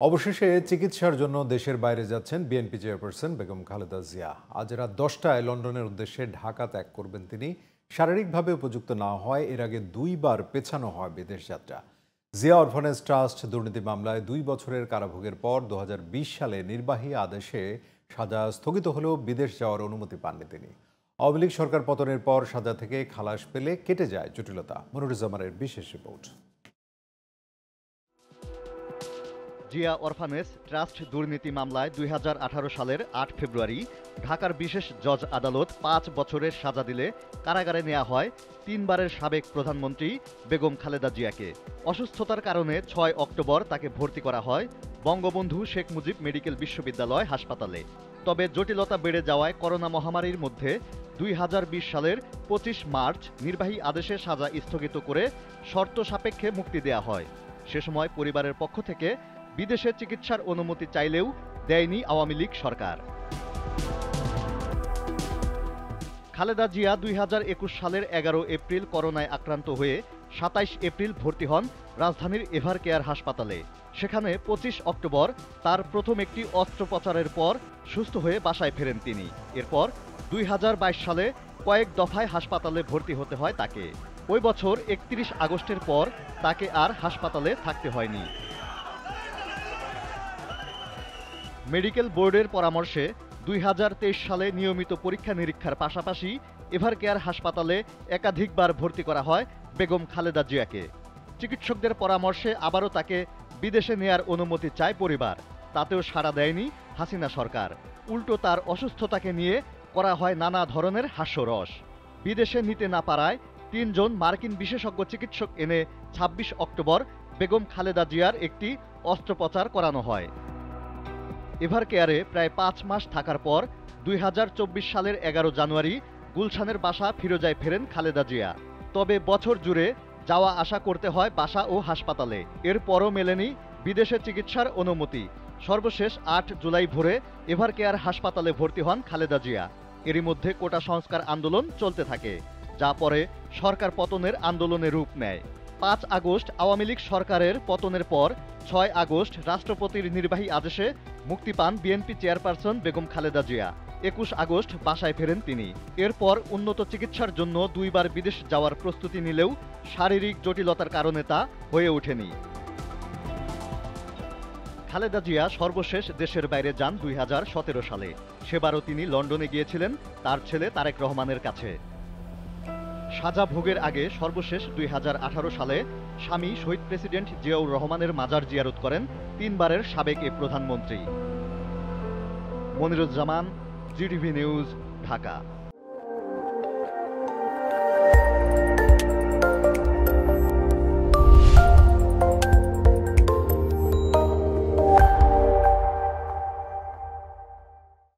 অবশেষে চিকিৎসার জন্য দেশের বাইরে যাচ্ছেন বিএনপি চেয়ারপারসন বেগম খালেদা জিয়া। আজ রাত 10টায় লন্ডনের উদ্দেশ্যে ঢাকা ত্যাগ করবেন তিনি। শারীরিকভাবে উপযুক্ত না হয় এর আগে দুইবার পেছানো হয় বিদেশ যাত্রা। জিয়া অরফানেজ ট্রাস্ট দুর্নীতি মামলায় 2 বছরের কারাভোগের পর 2020 সালে নির্বাহী আদেশে সাজা স্থগিত হলেও বিদেশ যাওয়ার অনুমতি পাননি তিনি। আওয়ামী লীগ সরকার পতনের পর সাজা থেকে খালাস পেলে কেটে যায় জটিলতা। মনিরুজ্জামানের বিশেষ রিপোর্ট। জিয়া অরফানেজ ট্রাস্ট দুর্নীতি মামলায় 2018 সালের 8 ফেব্রুয়ারি ঢাকার বিশেষ জজ আদালত 5 বছরের সাজা দিলে কারাগারে নেওয়া হয় 3 বারের সাবেক প্রধানমন্ত্রী বেগম খালেদা জিয়াকে। অসুস্থতার কারণে 6 অক্টোবর তাকে ভর্তি করা হয় বঙ্গবন্ধু শেখ মুজিব মেডিকেল বিশ্ববিদ্যালয় হাসপাতালে। তবে জটিলতা বেড়ে যাওয়ায় করোনা মহামারীর মধ্যে 2020 সালের 25 মার্চ নির্বাহী আদেশে সাজা স্থগিত করে শর্ত সাপেক্ষে মুক্তি দেয়া হয়। সে সময় পরিবারের পক্ষ থেকে বিদেশে চিকিৎসার অনুমতি চাইলেও দেয়নি আওয়ামী লীগ সরকার। খালেদা জিয়া 2021 সালের 11 এপ্রিল করোনায় আক্রান্ত হয়ে 27 এপ্রিল ভর্তি হন রাজধানীর এভারকেয়ার হাসপাতালে। সেখানে 25 অক্টোবর তার প্রথম একটি অস্ত্রোপচারের পর সুস্থ হয়ে বাসায় ফেরেন তিনি। এরপর 2022 সালে কয়েক দফায় হাসপাতালে ভর্তি হতে হয় তাকে। ওই বছর 31 আগস্টের পর তাকে আর হাসপাতালে থাকতে হয়নি। মেডিকেল বোর্ডের পরামর্শে 2023 সালে নিয়মিত পরীক্ষা নিরীক্ষার পাশাপাশি এভারকেয়ার হাসপাতালে একাধিকবার ভর্তি করা হয় বেগম খালেদা জিয়াকে। চিকিৎসকদের পরামর্শে আবারও তাকে বিদেশে নেয়ার অনুমতি চায় পরিবার। তাতেও সাড়া দেয়নি হাসিনা সরকার। উল্টো তার অসুস্থতাকে নিয়ে করা হয় নানা ধরনের হাস্যরস। বিদেশে নিতে না পারায় 3 জন মার্কিন বিশেষজ্ঞ চিকিৎসক এনে 26 অক্টোবর বেগম খালেদা জিয়ার একটি অস্ত্রোপচার করানো হয়। এভারকেয়ারে প্রায় 5 মাস থাকার পর 2024 সালের 11 জানুয়ারি গুলশানের বাসা ফিরোজায় ফেরেন খালেদা জিয়া। তবে বছর জুড়ে যাওয়া আসা করতে হয় বাসা ও হাসপাতালে। এরপরও মেলেনি বিদেশে চিকিৎসার অনুমতি। সর্বশেষ 8 জুলাই ভোরে এভারকেয়ার হাসপাতালে ভর্তি হন খালেদা জিয়া। এরই মধ্যে কোটা সংস্কার আন্দোলন চলতে থাকে, যা পরে সরকার পতনের আন্দোলনে রূপ নেয়। 5 আগস্ট আওয়ামী লীগ সরকারের পতনের পর 6 আগস্ট রাষ্ট্রপতির নির্বাহী আদেশে মুক্তি পান BNP chairperson Begum Khaleda Zia. 21 August বাসায় ফেরেন তিনি। এরপর উন্নত চিকিৎসার জন্য 2 বার বিদেশ যাওয়ার প্রস্তুতি নিলেও শারীরিক জটিলতার কারণে তা হয়ে ওঠেনি। খালেদা জিয়া সর্বশেষ দেশের বাইরে যান 2017 সালে। সেবারও তিনি লন্ডনে গিয়েছিলেন তার ছেলে তারেক রহমানের কাছে। সাজা ভোগের আগে সর্বশেষ 2018 সালে স্বামী শহীদ প্রেসিডেন্ট জিয়াউর রহমানের মাজার জিয়ারত করেন 3 বারের সাবেক এ প্রধানমন্ত্রী। Moniruzzaman, GTV news, Dhaka.